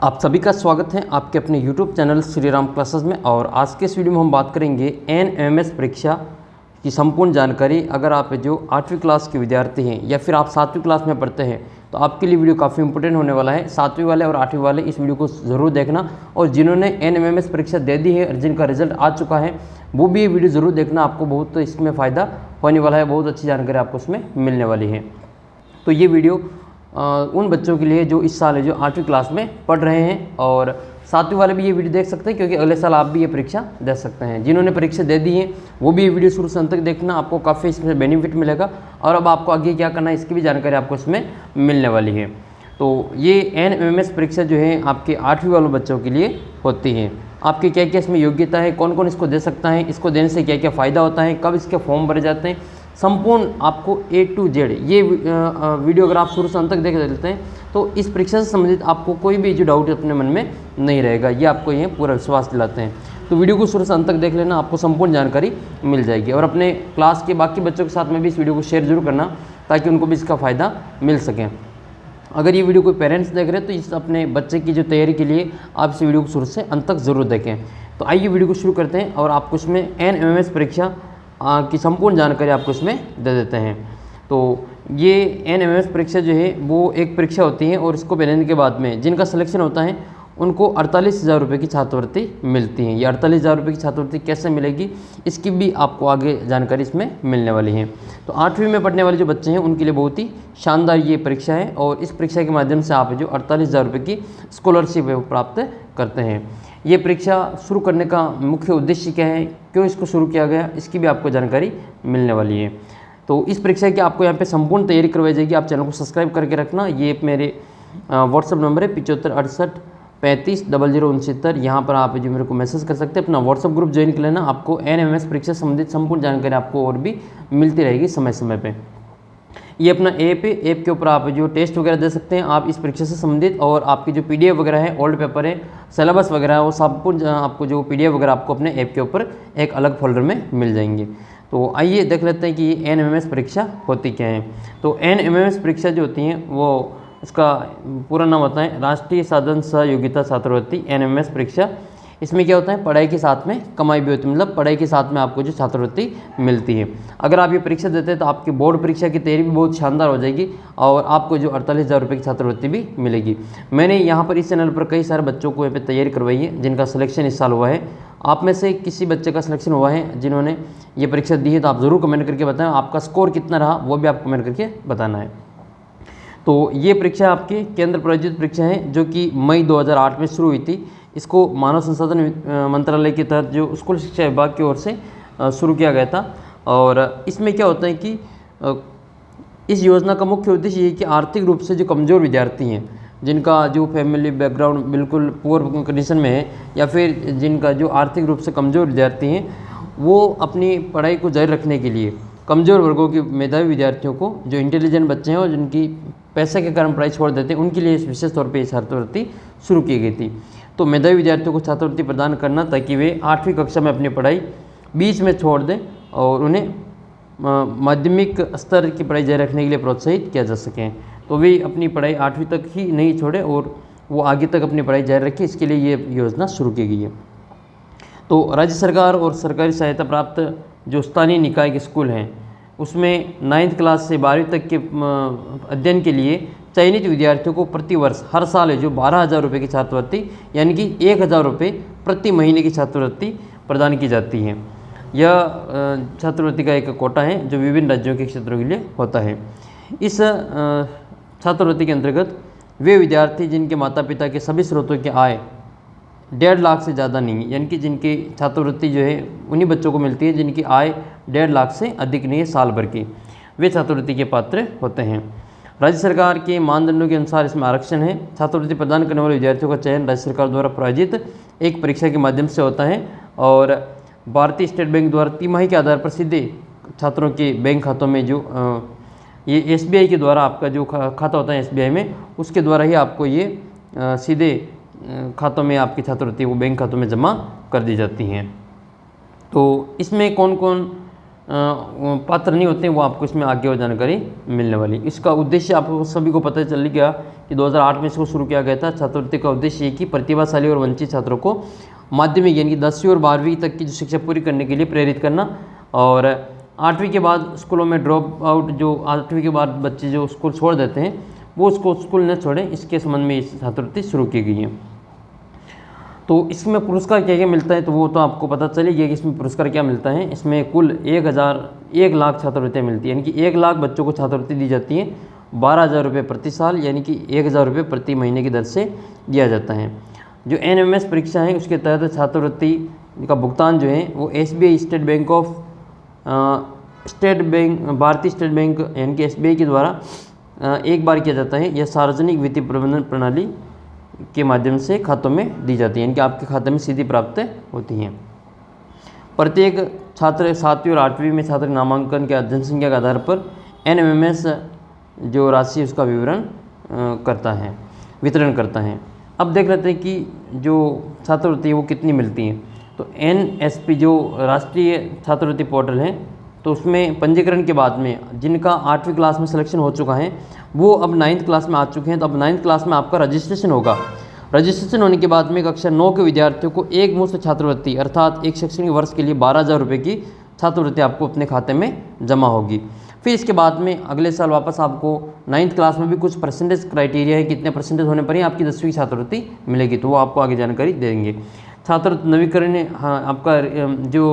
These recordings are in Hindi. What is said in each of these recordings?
आप सभी का स्वागत है आपके अपने YouTube channel Shri Ram classes में। और आज के इस वीडियो में हम बात करेंगे NMS परीक्षा की संपूर्ण जानकारी। अगर आप जो 8वीं क्लास के विद्यार्थी हैं या फिर आप 7वीं क्लास में पढ़ते हैं तो आपके लिए वीडियो काफ़ी इंपॉर्टेंट होने वाला है। 7वीं वाले और 8वीं वाले इस वीडियो को ज़रूर देखना, और जिन्होंने NMS परीक्षा दे दी है और जिनका रिजल्ट आ चुका है वो भी ये वीडियो ज़रूर देखना। आपको बहुत इसमें फ़ायदा होने वाला है, बहुत अच्छी जानकारी आपको उसमें मिलने वाली है। तो ये वीडियो उन बच्चों के लिए जो इस साल है जो 8वीं क्लास में पढ़ रहे हैं, और 7वीं वाले भी ये वीडियो देख सकते हैं क्योंकि अगले साल आप भी ये परीक्षा दे सकते हैं। जिन्होंने परीक्षा दे दी है वो भी ये वीडियो शुरू से अंत तक देखना, आपको काफ़ी इसमें बेनिफिट मिलेगा। और अब आपको आगे क्या करना है इसकी भी जानकारी आपको इसमें मिलने वाली है। तो ये NMS परीक्षा जो है आपके 8वीं वालों बच्चों के लिए होती है। आपकी क्या क्या इसमें योग्यता है, कौन कौन इसको दे सकता है, इसको देने से क्या क्या फ़ायदा होता है, कब इसके फॉर्म भरे जाते हैं, संपूर्ण आपको A to Z ये वीडियो अगर आप शुरू से अंत तक देख लेते हैं तो इस परीक्षा से संबंधित आपको कोई भी जो डाउट अपने मन में नहीं रहेगा, ये आपको ये पूरा विश्वास दिलाते हैं। तो वीडियो को शुरू से अंत तक देख लेना, आपको संपूर्ण जानकारी मिल जाएगी। और अपने क्लास के बाकी बच्चों के साथ में भी इस वीडियो को शेयर जरूर करना ताकि उनको भी इसका फ़ायदा मिल सके। अगर ये वीडियो कोई पेरेंट्स देख रहे हैं तो इस अपने बच्चे की जो तैयारी के लिए आप इस वीडियो को शुरू से अंत तक ज़रूर देखें। तो आइए वीडियो को शुरू करते हैं और आपको इसमें NMS परीक्षा की संपूर्ण जानकारी आपको इसमें दे देते हैं। तो ये NMS परीक्षा जो है वो एक परीक्षा होती है, और इसको देने के बाद में जिनका सिलेक्शन होता है उनको 48,000 रुपये की छात्रवृत्ति मिलती है। ये 48,000 रुपये की छात्रवृत्ति कैसे मिलेगी इसकी भी आपको आगे जानकारी इसमें मिलने वाली है। तो 8वीं में पढ़ने वाले जो बच्चे हैं उनके लिए बहुत ही शानदार ये परीक्षा है, और इस परीक्षा के माध्यम से आप जो 48,000 रुपये की स्कॉलरशिप है वो प्राप्त करते हैं। ये परीक्षा शुरू करने का मुख्य उद्देश्य क्या है, क्यों इसको शुरू किया गया, इसकी भी आपको जानकारी मिलने वाली है। तो इस परीक्षा की आपको यहाँ पे संपूर्ण तैयारी करवाई जाएगी। आप चैनल को सब्सक्राइब करके रखना। ये मेरे व्हाट्सअप नंबर है 7568 यहाँ पर आप जो मेरे को मैसेज कर सकते हैं। अपना व्हाट्सअप ग्रुप ज्वाइन कर लेना, आपको NMS परीक्षा संबंधित संपूर्ण जानकारी आपको और भी मिलती रहेगी समय समय पर। ये अपना ऐप है, ऐप के ऊपर आप जो टेस्ट वगैरह दे सकते हैं आप इस परीक्षा से संबंधित, और आपकी जो PDF वगैरह है, ओल्ड पेपर है, सिलेबस वगैरह है, वो सब कुछ आपको जो PDF वगैरह आपको अपने ऐप के ऊपर एक अलग फोल्डर में मिल जाएंगे। तो आइए देख लेते हैं कि ये NMS परीक्षा होती क्या है। तो NMS परीक्षा जो होती हैं वो इसका पूरा नाम होता है राष्ट्रीय साधन सह योग्यता छात्रवृत्ति NMS परीक्षा। इसमें क्या होता है, पढ़ाई के साथ में कमाई भी होती है, मतलब पढ़ाई के साथ में आपको जो छात्रवृत्ति मिलती है। अगर आप ये परीक्षा देते हैं तो आपकी बोर्ड परीक्षा की तैयारी भी बहुत शानदार हो जाएगी, और आपको जो 48,000 रुपये की छात्रवृत्ति भी मिलेगी। मैंने यहाँ पर इस चैनल पर कई सारे बच्चों को यहाँ पर तैयारी करवाई है जिनका सिलेक्शन इस साल हुआ है। आप में से किसी बच्चे का सिलेक्शन हुआ है जिन्होंने ये परीक्षा दी है तो आप ज़रूर कमेंट करके बताएं, आपका स्कोर कितना रहा वो भी आप कमेंट करके बताना है। तो ये परीक्षा आपकी केंद्र प्रायोजित परीक्षा है जो कि मई 2008 में शुरू हुई थी। इसको मानव संसाधन मंत्रालय के तहत जो स्कूल शिक्षा विभाग की ओर से शुरू किया गया था। और इसमें क्या होता है कि इस योजना का मुख्य उद्देश्य ये है कि आर्थिक रूप से जो कमज़ोर विद्यार्थी हैं, जिनका जो फैमिली बैकग्राउंड बिल्कुल पुअर कंडीशन में है, या फिर जिनका जो आर्थिक रूप से कमज़ोर विद्यार्थी हैं, वो अपनी पढ़ाई को जारी रखने के लिए कमज़ोर वर्गों के मेधावी विद्यार्थियों को, जो इंटेलिजेंट बच्चे हैं और जिनकी पैसे के कारण पढ़ाई छोड़ देते हैं, उनके लिए विशेष तौर पर छात्रवृत्ति शुरू की गई थी। तो मेधावी विद्यार्थियों को छात्रवृत्ति प्रदान करना ताकि वे 8वीं कक्षा में अपनी पढ़ाई बीच में छोड़ दें और उन्हें माध्यमिक स्तर की पढ़ाई जारी रखने के लिए प्रोत्साहित किया जा सके। तो वे अपनी पढ़ाई 8वीं तक ही नहीं छोड़े और वो आगे तक अपनी पढ़ाई जारी रखें, इसके लिए ये योजना शुरू की गई है। तो राज्य सरकार और सरकारी सहायता प्राप्त जो स्थानीय निकाय के स्कूल हैं उसमें 9th क्लास से 12वीं तक के अध्ययन के लिए चयनित विद्यार्थियों को प्रति वर्ष हर साल है जो 12,000 रुपये की छात्रवृत्ति, यानी कि 1,000 रुपये प्रति महीने की छात्रवृत्ति प्रदान की जाती है। यह छात्रवृत्ति का एक कोटा है जो विभिन्न राज्यों के क्षेत्रों के लिए होता है। इस छात्रवृत्ति के अंतर्गत वे विद्यार्थी जिनके माता पिता के सभी स्रोतों की आय 1.5 लाख से ज़्यादा नहीं है, यानी कि जिनकी छात्रवृत्ति जो है उन्हीं बच्चों को मिलती है जिनकी आय 1.5 लाख से अधिक नहीं है साल भर की, वे छात्रवृत्ति के पात्र होते हैं। राज्य सरकार के मानदंडों के अनुसार इसमें आरक्षण है। छात्रवृत्ति प्रदान करने वाले विद्यार्थियों का चयन राज्य सरकार द्वारा प्रायोजित एक परीक्षा के माध्यम से होता है, और भारतीय स्टेट बैंक द्वारा तिमाही के आधार पर सीधे छात्रों के बैंक खातों में जो ये SBI के द्वारा आपका जो खाता होता है SBI में, उसके द्वारा ही आपको ये सीधे खातों में आपकी छात्रवृत्ति वो बैंक खातों में जमा कर दी जाती हैं। तो इसमें कौन कौन पात्र नहीं होते हैं वो आपको इसमें आगे और जानकारी मिलने वाली। इसका उद्देश्य आपको सभी को पता चल गया कि 2008 में इसको शुरू किया गया था। छात्रवृत्ति का उद्देश्य ये कि प्रतिभाशाली और वंचित छात्रों को माध्यमिक यानी कि 10वीं और 12वीं तक की जो शिक्षा पूरी करने के लिए प्रेरित करना, और 8वीं के बाद स्कूलों में ड्रॉप आउट, जो 8वीं के बाद बच्चे जो स्कूल छोड़ देते हैं वो उसको स्कूल न छोड़ें, इसके संबंध में छात्रवृत्ति शुरू की गई है। तो इसमें पुरस्कार क्या क्या मिलता है तो वो तो आपको पता चल ही गया कि इसमें पुरस्कार क्या मिलता है। इसमें कुल 1 लाख छात्रवृत्तियाँ मिलती है, यानी कि 1 लाख बच्चों को छात्रवृत्ति दी जाती है। 12,000 रुपये प्रति साल यानी कि 1,000 रुपये प्रति महीने की दर से दिया जाता है। जो NMS परीक्षा है उसके तहत छात्रवृत्ति का भुगतान जो है वो SBI भारतीय स्टेट बैंक यानी कि SBI के द्वारा एक बार किया जाता है। यह सार्वजनिक वित्तीय प्रबंधन प्रणाली के माध्यम से खातों में दी जाती है, यानी कि आपके खाते में सीधी प्राप्त होती हैं। प्रत्येक छात्र 7वीं और 8वीं में छात्र नामांकन के जनसंख्या के आधार पर NMS जो राशि है उसका वितरण करता है। अब देख लेते हैं कि जो छात्रवृत्ति है वो कितनी मिलती हैं। तो NSP जो राष्ट्रीय छात्रवृत्ति पोर्टल है, तो उसमें पंजीकरण के बाद में जिनका 8वीं क्लास में सिलेक्शन हो चुका है वो अब 9th क्लास में आ चुके हैं, तो अब 9th क्लास में आपका रजिस्ट्रेशन होगा। रजिस्ट्रेशन होने के बाद में कक्षा 9 के विद्यार्थियों को एक मुश्त छात्रवृत्ति अर्थात एक शैक्षणिक वर्ष के लिए 12,000 रुपये की छात्रवृत्ति आपको अपने खाते में जमा होगी। फिर इसके बाद में अगले साल वापस आपको 9th क्लास में भी कुछ परसेंटेज क्राइटेरिया है, कितने परसेंटेज होने पर ही आपकी 10वीं की छात्रवृत्ति मिलेगी, तो वो आपको आगे जानकारी देंगे। छात्र नवीकरण आपका जो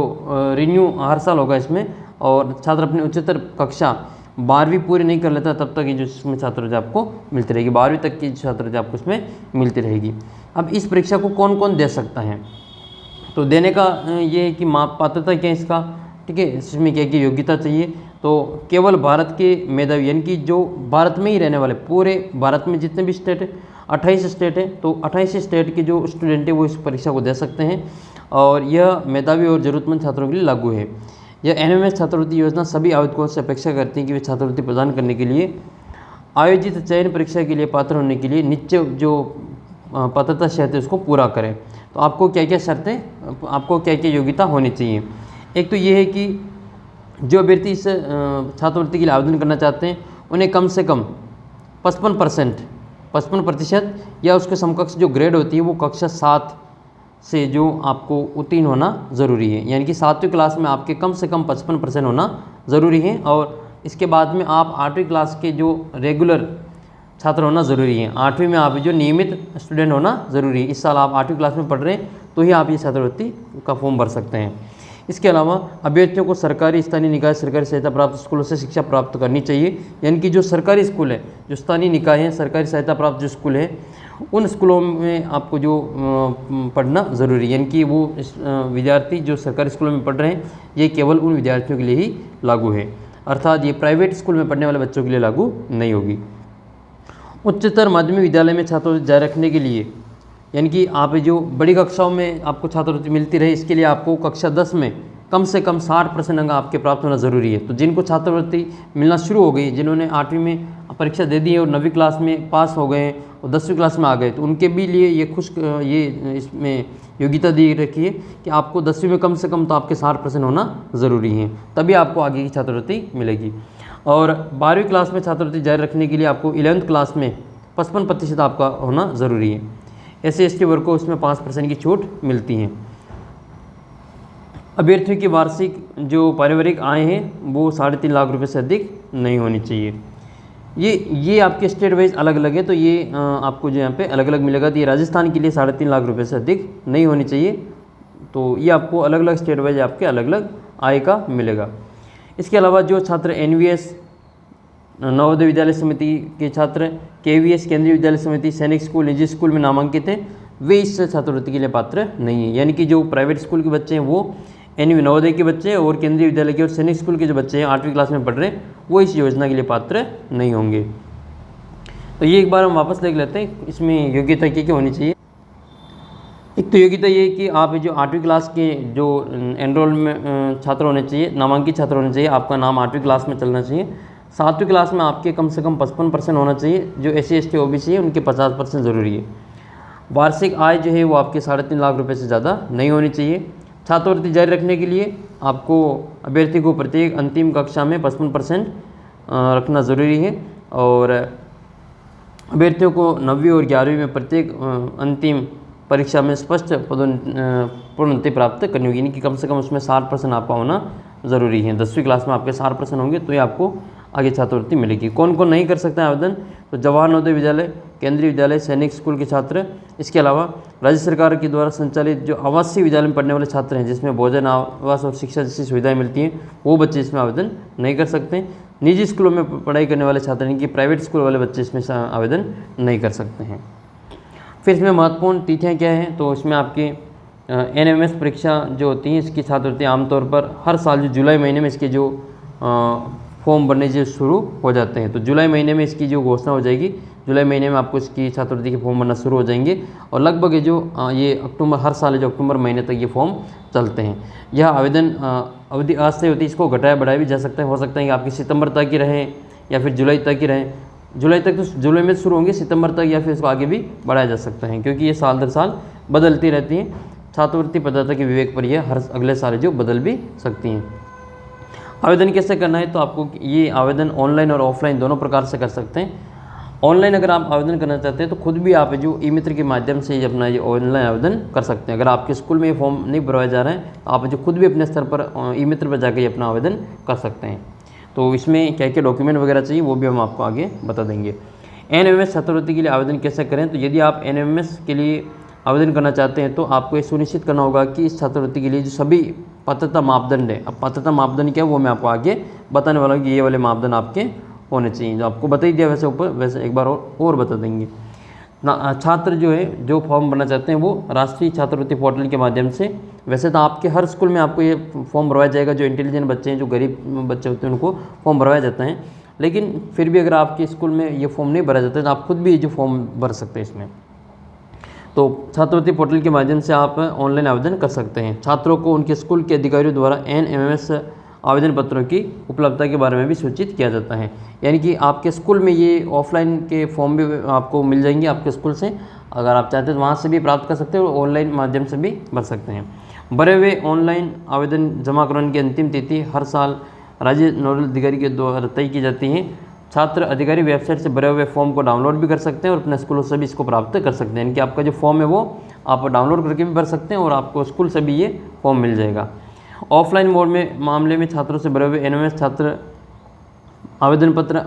रिन्यू हर साल होगा इसमें, और छात्र अपनी उच्चतर कक्षा 12वीं पूरी नहीं कर लेता तब तक ये जो इसमें छात्रवृत्ति आपको मिलती रहेगी, 12वीं तक की छात्रवृत्ति आपको इसमें मिलती रहेगी। अब इस परीक्षा को कौन कौन दे सकता है, तो देने का ये है कि पात्रता क्या है इसका, ठीक है, इसमें क्या क्या योग्यता चाहिए। तो केवल भारत के मेधावी यानी कि जो भारत में ही रहने वाले, पूरे भारत में जितने भी स्टेट है 28 स्टेट है, तो 28 स्टेट के जो स्टूडेंट है वो इस परीक्षा को दे सकते हैं, और यह मेधावी और ज़रूरतमंद छात्रों के लिए लागू है। यह NMS छात्रवृत्ति योजना सभी आवेदकों से अपेक्षा करती है कि वे छात्रवृत्ति प्रदान करने के लिए आयोजित चयन परीक्षा के लिए पात्र होने के लिए नीचे जो पात्रता शर्त है उसको पूरा करें। तो आपको क्या क्या शर्तें, आपको क्या क्या योग्यता होनी चाहिए। एक तो ये है कि जो अभ्यर्थी इस छात्रवृत्ति के लिए आवेदन करना चाहते हैं उन्हें कम से कम 55% या उसके समकक्ष जो ग्रेड होती है वो कक्षा 7 से जो आपको उत्तीर्ण होना ज़रूरी है, यानी कि 7वीं क्लास में आपके कम से कम 55% होना ज़रूरी है। और इसके बाद में आप 8वीं क्लास के जो रेगुलर छात्र होना ज़रूरी है, 8वीं में आप जो नियमित स्टूडेंट होना ज़रूरी है। इस साल आप 8वीं क्लास में पढ़ रहे हैं तो ही आप ये छात्रवृत्ति का फॉर्म भर सकते हैं। इसके अलावा अभ्यर्थियों को सरकारी, स्थानीय निकाय, सरकारी सहायता प्राप्त स्कूलों से शिक्षा प्राप्त करनी चाहिए, यानी कि जो सरकारी स्कूल है, जो स्थानीय निकाय हैं, सरकारी सहायता प्राप्त जो स्कूल है, उन स्कूलों में आपको जो पढ़ना ज़रूरी है, यानी कि वो विद्यार्थी जो सरकारी स्कूलों में पढ़ रहे हैं ये केवल उन विद्यार्थियों के लिए ही लागू है, अर्थात ये प्राइवेट स्कूल में पढ़ने वाले बच्चों के लिए लागू नहीं होगी। उच्चतर माध्यमिक विद्यालय में छात्रवृत्ति जारी रखने के लिए, यानी कि आप जो बड़ी कक्षाओं में आपको छात्रवृत्ति मिलती रहे, इसके लिए आपको कक्षा 10 में कम से कम 60% अंक आपके प्राप्त होना ज़रूरी है। तो जिनको छात्रवृत्ति मिलना शुरू हो गई, जिन्होंने 8वीं में परीक्षा दे दी है और 9वीं क्लास में पास हो गए और 10वीं क्लास में आ गए, तो उनके भी लिए ये इसमें योग्यता दी रखी है कि आपको 10वीं में कम से कम तो आपके 60% होना ज़रूरी है, तभी आपको आगे की छात्रवृत्ति मिलेगी। और 12वीं क्लास में छात्रवृत्ति जारी रखने के लिए आपको 11th क्लास में 55% आपका होना ज़रूरी है। SC/ST वर्ग को इसमें 5% की छूट मिलती है। अभ्यर्थियों की वार्षिक जो पारिवारिक आय है वो 3.5 लाख रुपए से अधिक नहीं होनी चाहिए। ये आपके स्टेट वाइज अलग अलग है, तो ये आपको जो यहाँ पे अलग अलग मिलेगा। तो ये राजस्थान के लिए 3.5 लाख रुपए से अधिक नहीं होनी चाहिए, तो ये आपको अलग अलग स्टेट वाइज आपके अलग अलग आय का मिलेगा। इसके अलावा जो छात्र NVS नवोदय विद्यालय समिति के छात्र, KVS केंद्रीय विद्यालय समिति, सैनिक स्कूल, निजी स्कूल में नामांकित हैं, वे इस छात्रवृत्ति के लिए पात्र नहीं है। यानी कि जो प्राइवेट स्कूल के बच्चे हैं वो NV नवोदय के बच्चे और केंद्रीय विद्यालय के और सैनिक स्कूल के जो बच्चे हैं 8वीं क्लास में पढ़ रहे हैं वो इस योजना के लिए पात्र नहीं होंगे। तो ये एक बार हम वापस देख लेते हैं, इसमें योग्यता क्या होनी चाहिए। एक तो योग्यता ये है कि आप जो 8वीं क्लास के जो एनरोल में छात्र होने चाहिए, नामांकित छात्र होने चाहिए, आपका नाम 8वीं क्लास में चलना चाहिए। 7वीं क्लास में आपके कम से कम 55% होना चाहिए, जो SC/ST OBC है उनके 50% ज़रूरी है। वार्षिक आय जो है वो आपके 3.5 लाख रुपए से ज़्यादा नहीं होनी चाहिए। छात्रवृत्ति जारी रखने के लिए आपको अभ्यर्थी को प्रत्येक अंतिम कक्षा में 55% रखना ज़रूरी है और अभ्यर्थियों को 9वीं और 11वीं में प्रत्येक अंतिम परीक्षा में स्पष्ट प्रोन्नति प्राप्त करनी होगी, यानी कि कम से कम उसमें 60% आपका होना ज़रूरी है। 10वीं क्लास में आपके 60% होंगे तो ये आपको आगे छात्रवृत्ति मिलेगी। कौन कौन नहीं कर सकता है आवेदन? तो जवाहर नवोदय विद्यालय, केंद्रीय विद्यालय, सैनिक स्कूल के छात्र, इसके अलावा राज्य सरकार के द्वारा संचालित जो आवासीय विद्यालय में पढ़ने वाले छात्र हैं जिसमें भोजन, आवास और शिक्षा जैसी सुविधाएं मिलती हैं, वो बच्चे इसमें आवेदन नहीं कर सकते। निजी स्कूलों में पढ़ाई करने वाले छात्र यानी कि प्राइवेट स्कूल वाले बच्चे इसमें आवेदन नहीं कर सकते हैं। फिर इसमें महत्वपूर्ण तिथियाँ क्या हैं? तो इसमें आपकी NMS परीक्षा जो होती है इसकी छात्रवृत्ति आमतौर पर हर साल जो जुलाई महीने में इसके जो फॉर्म भरने जो शुरू हो जाते हैं, तो जुलाई महीने में इसकी जो घोषणा हो जाएगी, जुलाई महीने में आपको इसकी छात्रवृत्ति के फॉर्म भरना शुरू हो जाएंगे और लगभग ये अक्टूबर, हर साल जो अक्टूबर महीने तक ये फॉर्म चलते हैं। यह आवेदन अवधि अस्थायी होती है, इसको घटाया बढ़ाया भी जा सकता है। हो सकता है कि आपकी सितंबर तक ही रहे या फिर जुलाई तक ही रहे। जुलाई तक तो जुलाई में शुरू होंगे, सितंबर तक या फिर इसको आगे भी बढ़ाया जा सकता है, क्योंकि ये साल दर साल बदलती रहती है। छात्रवृत्ति प्रदाता के विवेक पर यह हर अगले साल जो बदल भी सकती हैं। आवेदन कैसे करना है? तो आपको ये आवेदन ऑनलाइन और ऑफलाइन दोनों प्रकार से कर सकते हैं। ऑनलाइन अगर आप आवेदन करना चाहते हैं तो खुद भी आप जो ई-मित्र के माध्यम से अपना ये ऑनलाइन आवेदन कर सकते हैं। अगर आपके स्कूल में ये फॉर्म नहीं भरवाया जा रहा है तो आप जो खुद भी अपने स्तर पर ई-मित्र पर जाकर अपना आवेदन कर सकते हैं। तो इसमें क्या क्या डॉक्यूमेंट वगैरह चाहिए वो भी हम आपको आगे बता देंगे। NMS छात्रवृत्ति के लिए आवेदन कैसे करें? तो यदि आप NMS के लिए आवेदन करना चाहते हैं तो आपको ये सुनिश्चित करना होगा कि इस छात्रवृत्ति के लिए जो सभी पात्रता मापदंड है, अब पात्रता मापदंड क्या है वो मैं आपको आगे बताने वाला हूँ कि ये वाले मापदंड आपके होने चाहिए। जो आपको बता ही दिया वैसे ऊपर, वैसे एक बार और बता देंगे। छात्र जो है जो फॉर्म भरना चाहते हैं वो राष्ट्रीय छात्रवृत्ति पोर्टल के माध्यम से, वैसे तो आपके हर स्कूल में आपको ये फॉर्म भरवाया जाएगा। जो इंटेलिजेंट बच्चे हैं, जो गरीब बच्चे होते हैं, उनको फॉर्म भरवाया जाता है। लेकिन फिर भी अगर आपके स्कूल में ये फॉर्म नहीं भरा जाता है तो आप खुद भी जो फॉर्म भर सकते हैं इसमें। तो छात्रवृत्ति पोर्टल के माध्यम से आप ऑनलाइन आवेदन कर सकते हैं। छात्रों को उनके स्कूल के अधिकारियों द्वारा NMS आवेदन पत्रों की उपलब्धता के बारे में भी सूचित किया जाता है, यानी कि आपके स्कूल में ये ऑफलाइन के फॉर्म भी आपको मिल जाएंगे आपके स्कूल से। अगर आप चाहते हैं तो वहाँ से भी प्राप्त कर सकते हैं और ऑनलाइन माध्यम से भी भर सकते हैं। भरे हुए ऑनलाइन आवेदन जमा कराने की अंतिम तिथि हर साल राज्य नोडल अधिकारी के द्वारा तय की जाती है। छात्र अधिकारी वेबसाइट से भरे हुए फॉर्म को डाउनलोड भी कर सकते हैं और अपने स्कूलों से भी इसको प्राप्त कर सकते हैं, यानी कि आपका जो फॉर्म है वो आप डाउनलोड करके भी भर सकते हैं और आपको स्कूल से भी ये फॉर्म मिल जाएगा। ऑफलाइन मोड में मामले में छात्रों से भरे हुए NMS छात्र आवेदन पत्र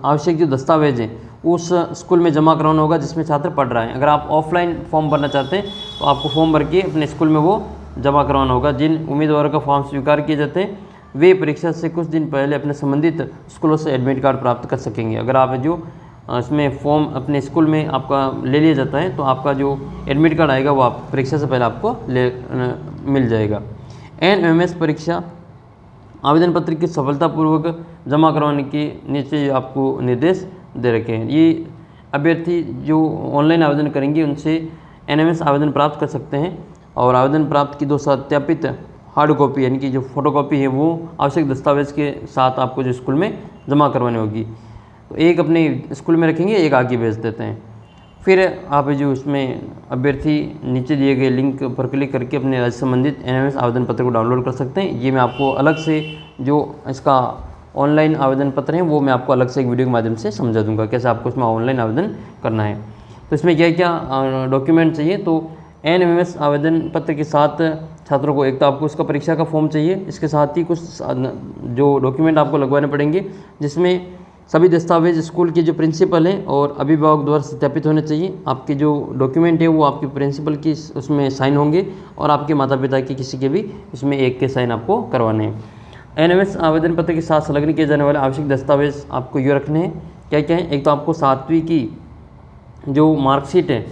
आवश्यक जो दस्तावेज हैं उस स्कूल में जमा कराना होगा जिसमें छात्र पढ़ रहा है। अगर आप ऑफलाइन फॉर्म भरना चाहते हैं तो आपको फॉर्म भर के अपने स्कूल में वो जमा करवाना होगा। जिन उम्मीदवारों का फॉर्म स्वीकार किए जाते हैं वे परीक्षा से कुछ दिन पहले अपने संबंधित स्कूलों से एडमिट कार्ड प्राप्त कर सकेंगे। अगर आप जो इसमें फॉर्म अपने स्कूल में आपका ले लिया जाता है तो आपका जो एडमिट कार्ड आएगा वो आप परीक्षा से पहले आपको मिल जाएगा। NMS परीक्षा आवेदन पत्र की सफलतापूर्वक जमा करवाने के नीचे आपको निर्देश दे रखे हैं। ये अभ्यर्थी जो ऑनलाइन आवेदन करेंगे उनसे NMS आवेदन प्राप्त कर सकते हैं और आवेदन प्राप्त की 2 सत्यापित हार्ड कॉपी यानी कि जो फोटोकॉपी है वो आवश्यक दस्तावेज के साथ आपको जो स्कूल में जमा करवानी होगी। तो एक अपने स्कूल में रखेंगे, एक आगे भेज देते हैं। फिर आप जो इसमें अभ्यर्थी नीचे दिए गए लिंक पर क्लिक करके अपने राज्य संबंधित NMS आवेदन पत्र को डाउनलोड कर सकते हैं। ये मैं आपको अलग से जो इसका ऑनलाइन आवेदन पत्र है वो मैं आपको अलग से एक वीडियो के माध्यम से समझा दूंगा कैसे आपको इसमें ऑनलाइन आवेदन करना है। तो इसमें क्या क्या डॉक्यूमेंट चाहिए? तो NMS आवेदन पत्र के साथ छात्रों को एक तो आपको उसका परीक्षा का फॉर्म चाहिए, इसके साथ ही कुछ जो डॉक्यूमेंट आपको लगवाने पड़ेंगे जिसमें सभी दस्तावेज स्कूल के जो प्रिंसिपल हैं और अभिभावक द्वारा सत्यापित होने चाहिए। आपके जो डॉक्यूमेंट है वो आपके प्रिंसिपल की उसमें साइन होंगे और आपके माता पिता के किसी के भी इसमें एक के साइन आपको करवाने हैं। NMS आवेदन पत्र के साथ संलग्न किए जाने वाले आवश्यक दस्तावेज आपको ये रखने हैं। क्या क्या है? एक तो आपको 7वीं की जो मार्कशीट है,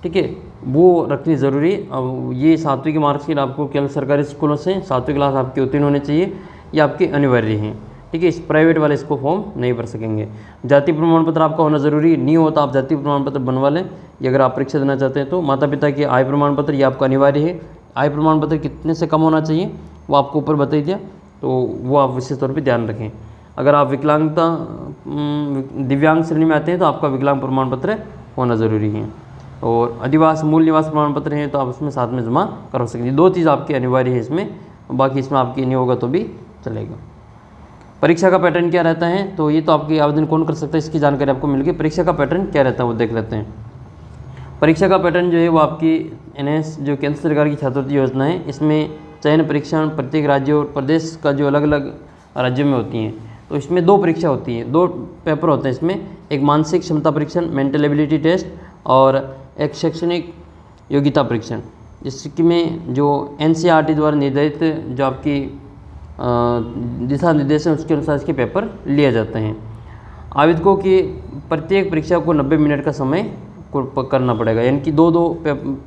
ठीक है, वो रखनी ज़रूरी है। अब ये 7वीं की मार्कशीट आपको केवल सरकारी स्कूलों से 7वीं क्लास आपकी उत्तीर्ण होनी चाहिए, ये आपके अनिवार्य हैं, ठीक है। इस प्राइवेट वाले इसको फॉर्म नहीं भर सकेंगे। जाति प्रमाण पत्र आपका होना ज़रूरी नहीं होता, आप जाति प्रमाण पत्र बनवा लें ये अगर आप परीक्षा देना चाहते हैं तो। माता पिता की आय प्रमाण पत्र ये आपका अनिवार्य है। आय प्रमाण पत्र कितने से कम होना चाहिए वो आपको ऊपर बता दिया, तो वो आप विशेष तौर पर ध्यान रखें। अगर आप विकलांगता दिव्यांग श्रेणी में आते हैं तो आपका विकलांग प्रमाण पत्र होना ज़रूरी है। और अधिवास मूल निवास प्रमाण पत्र हैं तो आप उसमें साथ में जमा करा सकेंगे। 2 चीज़ आपकी अनिवार्य है इसमें बाकी इसमें आपकी नहीं होगा तो भी चलेगा। परीक्षा का पैटर्न क्या रहता है, तो ये तो आपकी आवेदन कौन कर सकता है इसकी जानकारी आपको मिल गई। परीक्षा का पैटर्न क्या रहता है वो देख लेते हैं। परीक्षा का पैटर्न जो है वो आपकी NS जो केंद्र सरकार की छात्रवृत्ति योजना है, इसमें चयन परीक्षा प्रत्येक राज्य और प्रदेश का जो अलग अलग राज्यों में होती हैं, तो इसमें 2 परीक्षा होती हैं, 2 पेपर होते हैं इसमें। एक मानसिक क्षमता परीक्षण मेंटल एबिलिटी टेस्ट और एक शैक्षणिक योग्यता परीक्षण, जिसमें जो NCERT द्वारा निर्धारित जो आपकी दिशा निर्देश है उसके अनुसार इसके पेपर लिए जाते हैं। आवेदकों की प्रत्येक परीक्षा को 90 मिनट का समय करना पड़ेगा, यानी कि 2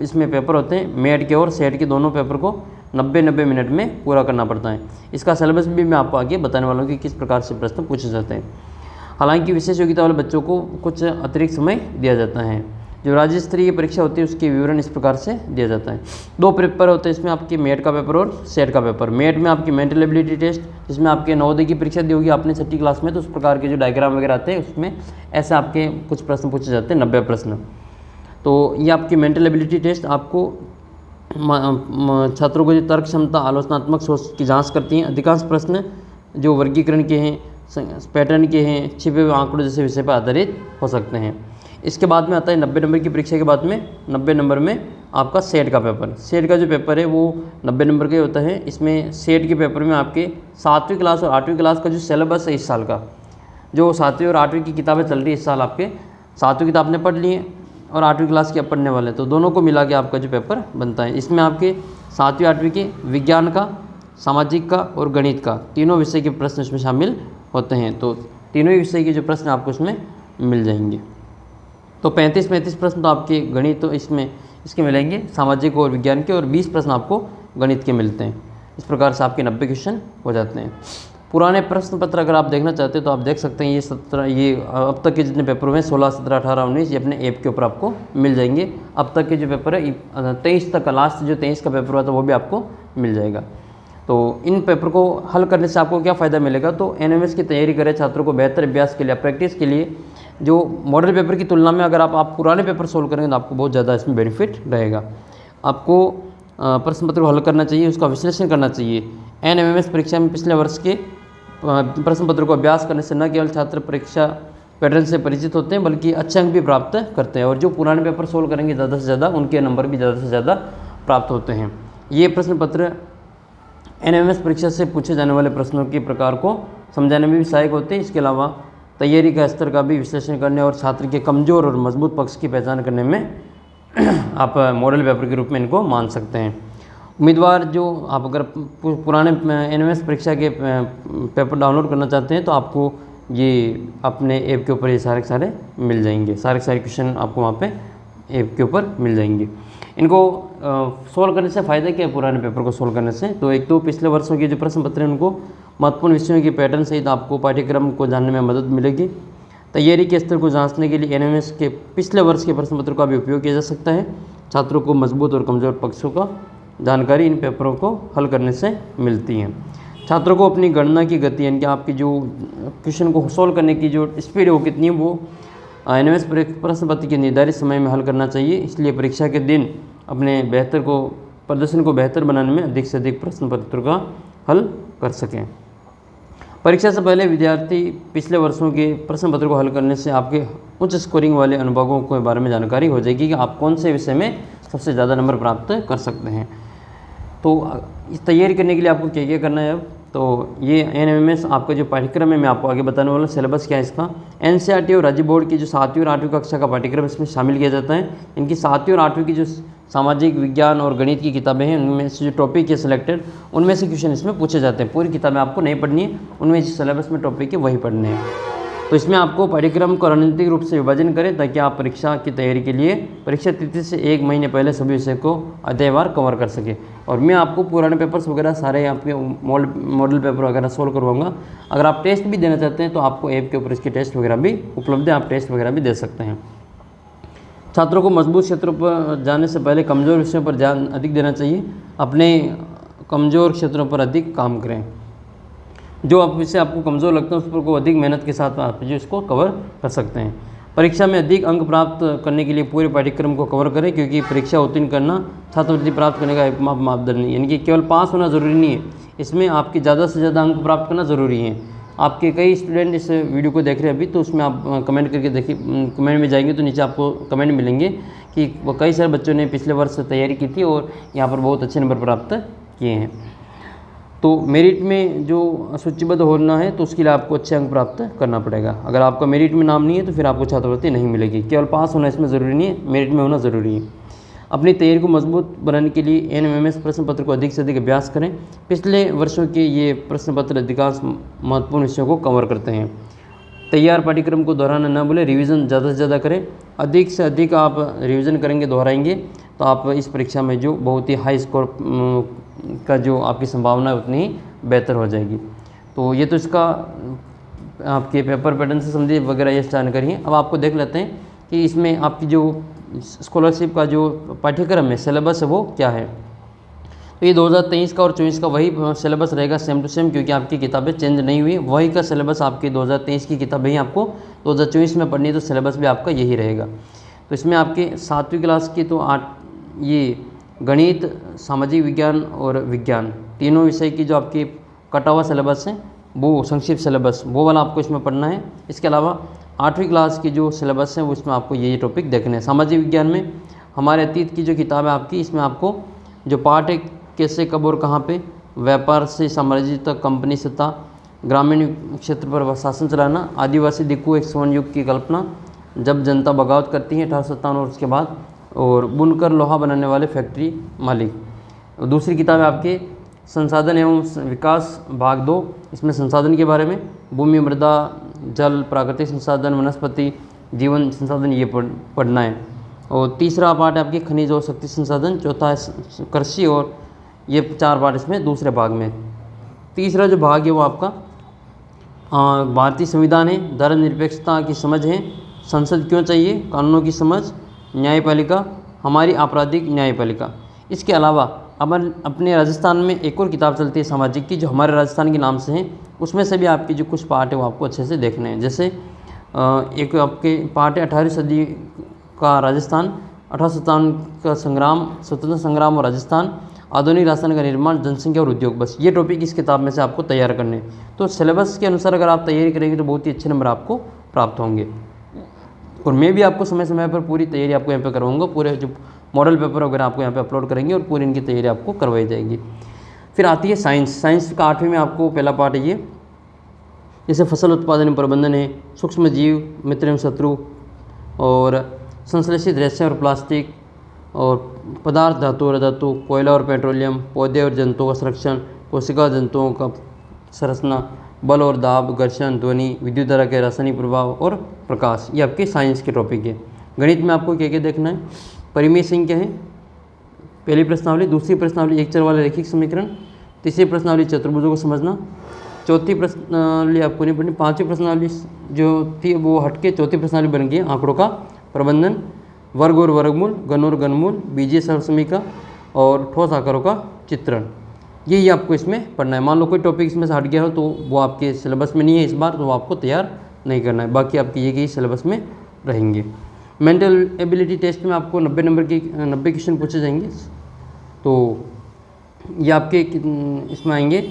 इसमें पेपर होते हैं। मेट के और सेट के दोनों पेपर को 90 मिनट में पूरा करना पड़ता है। इसका सिलेबस भी मैं आपको आगे बताने वाला हूँ कि किस प्रकार से प्रश्न पूछे जाते हैं। हालांकि विशेष योग्यता वाले बच्चों को कुछ अतिरिक्त समय दिया जाता है। जो राज्य स्तरीय परीक्षा होती है उसके विवरण इस प्रकार से दिया जाता है। 2 पेपर होते हैं इसमें, आपके मेट का पेपर और सेट का पेपर। मेट में आपकी मेंटल एबिलिटी टेस्ट, जिसमें आपके नवोदय की परीक्षा दी होगी आपने 6ठी क्लास में, तो उस प्रकार के जो डायग्राम वगैरह आते हैं उसमें ऐसे आपके कुछ प्रश्न पूछे जाते हैं, 90 प्रश्न। तो ये आपकी मेंटल एबिलिटी टेस्ट आपको छात्रों को जो तर्क क्षमता, आलोचनात्मक सोच की जांच करती हैं। अधिकांश प्रश्न जो वर्गीकरण के हैं, पैटर्न के हैं, छिपे हुए आंकड़ों जैसे विषय पर आधारित हो सकते हैं। इसके बाद में आता है 90 नंबर की परीक्षा के बाद में 90 नंबर में आपका सेट का पेपर। सेट का जो पेपर है वो 90 नंबर का होता है। इसमें सेट के पेपर में आपके 7वीं क्लास और 8वीं क्लास का जो सिलेबस है इस साल का, जो 7वीं और 8वीं की किताबें चल रही है इस साल, आपके 7वीं किताब आपने पढ़ ली है और 8वीं क्लास की अब पढ़ने वाले, तो दोनों को मिला के आपका जो पेपर बनता है। इसमें आपके 7वीं 8वीं के विज्ञान का, सामाजिक का और गणित का तीनों विषय के प्रश्न इसमें शामिल होते हैं। तो तीनों ही विषय के जो प्रश्न आपको इसमें मिल जाएंगे। तो 35 प्रश्न तो आपके गणित तो इसके मिलेंगे, सामाजिक और विज्ञान के, और 20 प्रश्न आपको गणित के मिलते हैं। इस प्रकार से आपके 90 क्वेश्चन हो जाते हैं। पुराने प्रश्न पत्र अगर आप देखना चाहते हैं तो आप देख सकते हैं, ये अब तक के जितने पेपर हुए हैं 16, 17, 18, 19, ये अपने ऐप के ऊपर आपको मिल जाएंगे। अब तक के जो पेपर है 23 तक का, लास्ट जो 23 का पेपर हुआ था वो भी आपको मिल जाएगा। तो इन पेपर को हल करने से आपको क्या फ़ायदा मिलेगा, तो NMS की तैयारी करें छात्रों को बेहतर अभ्यास के लिए, प्रैक्टिस के लिए, जो मॉडल पेपर की तुलना में अगर आप पुराने पेपर सोल्व करेंगे तो आपको बहुत ज़्यादा इसमें बेनिफिट रहेगा। आपको प्रश्न पत्र को हल करना चाहिए, उसका विश्लेषण करना चाहिए। NMS परीक्षा में पिछले वर्ष के प्रश्न पत्र को अभ्यास करने से न केवल छात्र परीक्षा पैटर्न से परिचित होते हैं बल्कि अच्छे अंक भी प्राप्त करते हैं, और जो पुराने पेपर सोल्व करेंगे ज़्यादा से ज़्यादा उनके नंबर भी ज़्यादा से ज़्यादा प्राप्त होते हैं। ये प्रश्न पत्र NMS परीक्षा से पूछे जाने वाले प्रश्नों के प्रकार को समझाने में भी सहायक होते हैं। इसके अलावा तैयारी का स्तर का भी विश्लेषण करने और छात्र के कमज़ोर और मजबूत पक्ष की पहचान करने में आप मॉडल पेपर के रूप में इनको मान सकते हैं। उम्मीदवार जो आप अगर पुराने NMS परीक्षा के पेपर डाउनलोड करना चाहते हैं तो आपको ये अपने ऐप के ऊपर ये सारे के सारे मिल जाएंगे, सारे क्वेश्चन आपको वहाँ पे ऐप के ऊपर मिल जाएंगे। इनको सोल्व करने से फ़ायदा क्या है पुराने पेपर को सोल्व करने से, तो एक तो पिछले वर्षों के जो प्रश्न पत्र हैं उनको महत्वपूर्ण विषयों के पैटर्न सहित आपको पाठ्यक्रम को जानने में मदद मिलेगी। तैयारी के स्तर को जांचने के लिए NMS के पिछले वर्ष के प्रश्न पत्र का भी उपयोग किया जा सकता है। छात्रों को मजबूत और कमज़ोर पक्षों का जानकारी इन पेपरों को हल करने से मिलती है। छात्रों को अपनी गणना की गति, यानी कि आपकी जो क्वेश्चन को सोल्व करने की जो स्पीड है वो कितनी है, वो NMS प्रश्न पत्र के निर्धारित समय में हल करना चाहिए। इसलिए परीक्षा के दिन अपने प्रदर्शन को बेहतर बनाने में अधिक से अधिक प्रश्न पत्र का हल कर सकें। परीक्षा से पहले विद्यार्थी पिछले वर्षों के प्रश्न पत्र को हल करने से आपके उच्च स्कोरिंग वाले अनुभवों के बारे में जानकारी हो जाएगी कि आप कौन से विषय में सबसे ज़्यादा नंबर प्राप्त कर सकते हैं। तो इस तैयारी करने के लिए आपको क्या क्या करना है अब, तो ये NMS आपका जो पाठ्यक्रम है मैं आपको आगे बताने वाला हूँ। सिलेबस क्या है इसका, NCERT और राज्य बोर्ड की जो 7वीं और 8वीं कक्षा का पाठ्यक्रम इसमें शामिल किया जाता है। इनकी 7वीं और 8वीं की जो सामाजिक विज्ञान और गणित की किताबें हैं उनमें से जो टॉपिक है सिलेक्टेड, उनमें से क्वेश्चन इसमें पूछे जाते हैं। पूरी किताबें आपको नहीं पढ़नी है, उनमें जो सिलेबस में टॉपिक है वही पढ़ने हैं। तो इसमें आपको पाठ्यक्रम को रणनीतिक रूप से विभाजन करें ताकि आप परीक्षा की तैयारी के लिए परीक्षा तिथि से 1 महीने पहले सभी विषय को अध्यायवार कवर कर सके। और मैं आपको पुराने पेपर्स वगैरह सारे आपके मॉडल पेपर वगैरह सोल्व करवाऊंगा। अगर आप टेस्ट भी देना चाहते हैं तो आपको ऐप के ऊपर इसके टेस्ट वगैरह भी उपलब्ध है, आप टेस्ट वगैरह भी दे सकते हैं। छात्रों को मजबूत क्षेत्रों पर जाने से पहले कमज़ोर विषयों पर ध्यान अधिक देना चाहिए। अपने कमज़ोर क्षेत्रों पर अधिक काम करें। जो आप विषय आपको कमज़ोर लगता है उस पर को अधिक मेहनत के साथ आप जो इसको कवर कर सकते हैं। परीक्षा में अधिक अंक प्राप्त करने के लिए पूरे पाठ्यक्रम को कवर करें, क्योंकि परीक्षा उत्तीर्ण करना छात्रवृत्ति प्राप्त करने का एकमात्र मापदंड नहीं, यानी कि केवल पास होना ज़रूरी नहीं है, इसमें आपके ज़्यादा से ज़्यादा अंक प्राप्त करना ज़रूरी है। आपके कई स्टूडेंट इस वीडियो को देख रहे हैं अभी, तो उसमें आप कमेंट करके देखिए, कमेंट में जाएंगे तो नीचे आपको कमेंट मिलेंगे कि कई सारे बच्चों ने पिछले वर्ष तैयारी की थी और यहाँ पर बहुत अच्छे नंबर प्राप्त किए हैं। तो मेरिट में जो सूचीबद्ध होना है तो उसके लिए आपको अच्छे अंक प्राप्त करना पड़ेगा। अगर आपका मेरिट में नाम नहीं है तो फिर आपको छात्रवृत्ति नहीं मिलेगी। केवल पास होना इसमें ज़रूरी नहीं है, मेरिट में होना ज़रूरी है। अपनी तैयारी को मजबूत बनाने के लिए एनएमएमएस प्रश्न पत्र को अधिक से अधिक अभ्यास करें। पिछले वर्षों के ये प्रश्न पत्र अधिकांश महत्वपूर्ण विषयों को कवर करते हैं। तैयार पाठ्यक्रम को दोहराना न भूलें, रिवीजन ज़्यादा से ज़्यादा करें। अधिक से अधिक आप रिवीजन करेंगे, दोहराएंगे, तो आप इस परीक्षा में जो बहुत ही हाई स्कोर का जो आपकी संभावना है उतनी ही बेहतर हो जाएगी। तो ये तो इसका आपके पेपर पैटर्न से संबंधित वगैरह ये जानकारी है। अब आपको देख लेते हैं कि इसमें आपकी जो स्कॉलरशिप का जो पाठ्यक्रम है, सिलेबस है, वो क्या है। तो ये 2023 का और 24 का वही सिलेबस रहेगा, सेम टू सेम, क्योंकि आपकी किताबें चेंज नहीं हुई। वही का सिलेबस आपकी 2023 की किताबें ही आपको 2024 में पढ़नी है, तो सिलेबस भी आपका यही रहेगा। तो इसमें आपके 7वीं क्लास की तो ये गणित, सामाजिक विज्ञान और विज्ञान तीनों विषय की जो आपकी कटा हुआ सिलेबस है, वो संक्षिप्त सिलेबस, वो वाला आपको इसमें पढ़ना है। इसके अलावा 8वीं क्लास की जो सिलेबस है वो इसमें आपको ये टॉपिक देखने हैं। सामाजिक विज्ञान में हमारे अतीत की जो किताब है आपकी, इसमें आपको जो पाठ है, कैसे, कब और कहाँ पे, व्यापार से साम्राज्य तक कंपनी सत्ता, ग्रामीण क्षेत्र पर शासन चलाना, आदिवासी दिक्कू एक स्वर्ण युग की कल्पना, जब जनता बगावत करती है 1857 और उसके बाद, और बुनकर लोहा बनाने वाले फैक्ट्री मालिक। दूसरी किताब है आपके संसाधन एवं विकास भाग 2, इसमें संसाधन के बारे में, भूमि, मृदा, जल, प्राकृतिक संसाधन, वनस्पति, जीवन संसाधन, ये पढ़ना है। और तीसरा पार्ट है आपकी खनिज और शक्ति संसाधन, चौथा है कृषि, और ये 4 पार्ट इसमें दूसरे भाग में। तीसरा जो भाग है वो आपका भारतीय संविधान है, धर्मनिरपेक्षता की समझ है, संसद क्यों चाहिए, कानूनों की समझ, न्यायपालिका, हमारी आपराधिक न्यायपालिका। इसके अलावा अपने राजस्थान में एक और किताब चलती है सामाजिक की, जो हमारे राजस्थान के नाम से है। उसमें से भी आपकी जो कुछ पार्ट है वो आपको अच्छे से देखने हैं। जैसे एक आपके पार्ट है 18वीं सदी का राजस्थान, 1857 का संग्राम, स्वतंत्रता संग्राम और राजस्थान, आधुनिक राजस्थान का निर्माण, जनसंख्या और उद्योग। बस ये टॉपिक इस किताब में से आपको तैयार करने हैं। तो सिलेबस के अनुसार अगर आप तैयारी करेंगे तो बहुत ही अच्छे नंबर आपको प्राप्त होंगे। और मैं भी आपको समय समय पर पूरी तैयारी आपको यहाँ पे करवाऊंगा। पूरे जो मॉडल पेपर वगैरह आपको यहाँ पे अपलोड करेंगे और पूरी इनकी तैयारी आपको करवाई जाएगी। फिर आती है साइंस। साइंस का 8वीं में आपको पहला पार्ट है ये, जैसे फसल उत्पादन प्रबंधन है, सूक्ष्म जीव, मित्र एवं शत्रु, और संश्लेषित रेशे और प्लास्टिक, और पदार्थ, धातु और धातु, कोयला और पेट्रोलियम, पौधे और जंतुओं का संरक्षण, कोशिका जंतुओं का संरचना, बल और दाब, घर्षण, ध्वनि, विद्युत धारा के रासायनिक प्रभाव और प्रकाश। ये आपके साइंस के टॉपिक है। गणित में आपको क्या क्या देखना है, परिमेय संख्या है, पहली प्रश्नावली, दूसरी प्रश्नावली एक चर वाले रैखिक समीकरण, तीसरी प्रश्नावली चतुर्भुजों को समझना, चौथी प्रश्नावली आपको नहीं पढ़नी, 5वीं प्रश्नावली जो थी वो हटके चौथी प्रश्नावली बन गई आंकड़ों का प्रबंधन, वर्ग और वर्गमूल, घन और घनमूल, बीजीय सरसमीका और ठोस आकारों का चित्रण। यही आपको इसमें पढ़ना है। मान लो कोई टॉपिक इसमें से हट गया हो तो वो आपके सिलेबस में नहीं है इस बार, तो वो आपको तैयार नहीं करना है। बाकी आपकी ये सिलेबस में रहेंगे। मेंटल एबिलिटी टेस्ट में आपको 90 नंबर की 90 क्वेश्चन पूछे जाएंगे। तो ये आपके इसमें आएंगे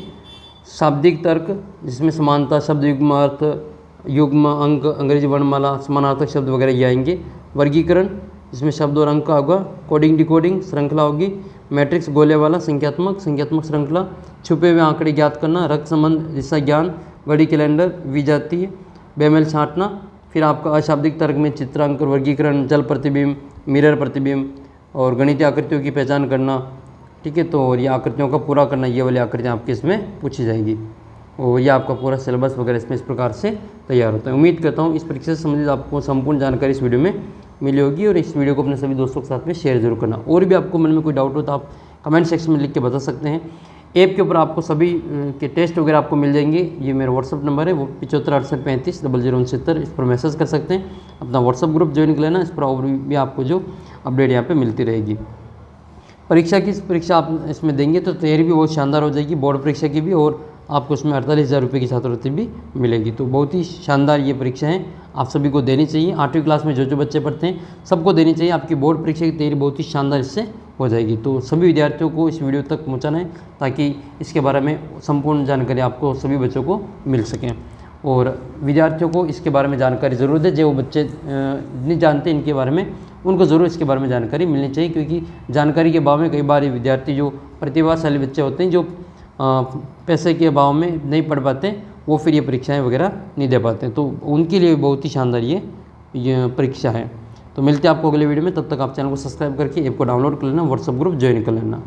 शाब्दिक तर्क, जिसमें समानता, शब्द युग्म, अर्थ युग्म, अंक, अंग्रेजी वर्णमाला, समानार्थक शब्द वगैरह ये आएंगे। वर्गीकरण, जिसमें शब्द और अंक का होगा। कोडिंग डिकोडिंग, श्रृंखला होगी। मैट्रिक्स, गोले वाला, संख्यात्मक श्रृंखला। छुपे हुए आंकड़े ज्ञात करना, रक्त संबंध, दिशा ज्ञान, घड़ी कैलेंडर, विजातीय, बेमेल छांटना। फिर आपका अशाब्दिक तर्क में चित्रांकन, वर्गीकरण, जल प्रतिबिंब, मिरर प्रतिबिंब और गणितीय आकृतियों की पहचान करना। ठीक है, तो ये आकृतियों का पूरा करना, ये वाली आकृतियाँ आपकी इसमें पूछी जाएगी। और ये आपका पूरा सिलेबस वगैरह इसमें इस प्रकार से तैयार होता है। उम्मीद करता हूँ इस परीक्षा से संबंधित आपको संपूर्ण जानकारी इस वीडियो में मिली होगी, और इस वीडियो को अपने सभी दोस्तों के साथ में शेयर जरूर करना। और भी आपको मन में कोई डाउट हो तो आप कमेंट सेक्शन में लिख के बता सकते हैं। ऐप के ऊपर आपको सभी के टेस्ट वगैरह आपको मिल जाएंगे। ये मेरा व्हाट्सअप नंबर है, वो 7568350069, इस पर मैसेज कर सकते हैं। अपना व्हाट्सअप ग्रुप ज्वाइन कर लेना, इस पर और भी आपको जो अपडेट यहाँ पे मिलती रहेगी। परीक्षा आप इसमें देंगे तो तैयारी भी बहुत शानदार हो जाएगी, बोर्ड परीक्षा की भी और आपको उसमें 48,000 रुपये की छात्रवृत्ति भी मिलेगी। तो बहुत ही शानदार ये परीक्षा है, आप सभी को देनी चाहिए। 8वीं क्लास में जो जो बच्चे पढ़ते हैं सबको देनी चाहिए। आपकी बोर्ड परीक्षा की तैयारी बहुत ही शानदार इससे हो जाएगी। तो सभी विद्यार्थियों को इस वीडियो तक पहुँचाना है ताकि इसके बारे में संपूर्ण जानकारी आपको सभी बच्चों को मिल सकें। और विद्यार्थियों को इसके बारे में जानकारी ज़रूर दें। जो बच्चे नहीं जानते इनके बारे में, उनको ज़रूर इसके बारे में जानकारी मिलनी चाहिए, क्योंकि जानकारी के अभाव में कई बार ये विद्यार्थी जो प्रतिभाशाली बच्चे होते हैं, जो पैसे के अभाव में नहीं पढ़ पाते, वो फिर ये परीक्षाएं वगैरह नहीं दे पाते। तो उनके लिए बहुत ही शानदार ये परीक्षा है। तो मिलते हैं आपको अगले वीडियो में। तब तक आप चैनल को सब्सक्राइब करके ऐप को डाउनलोड कर लेना, व्हाट्सएप ग्रुप ज्वाइन कर लेना।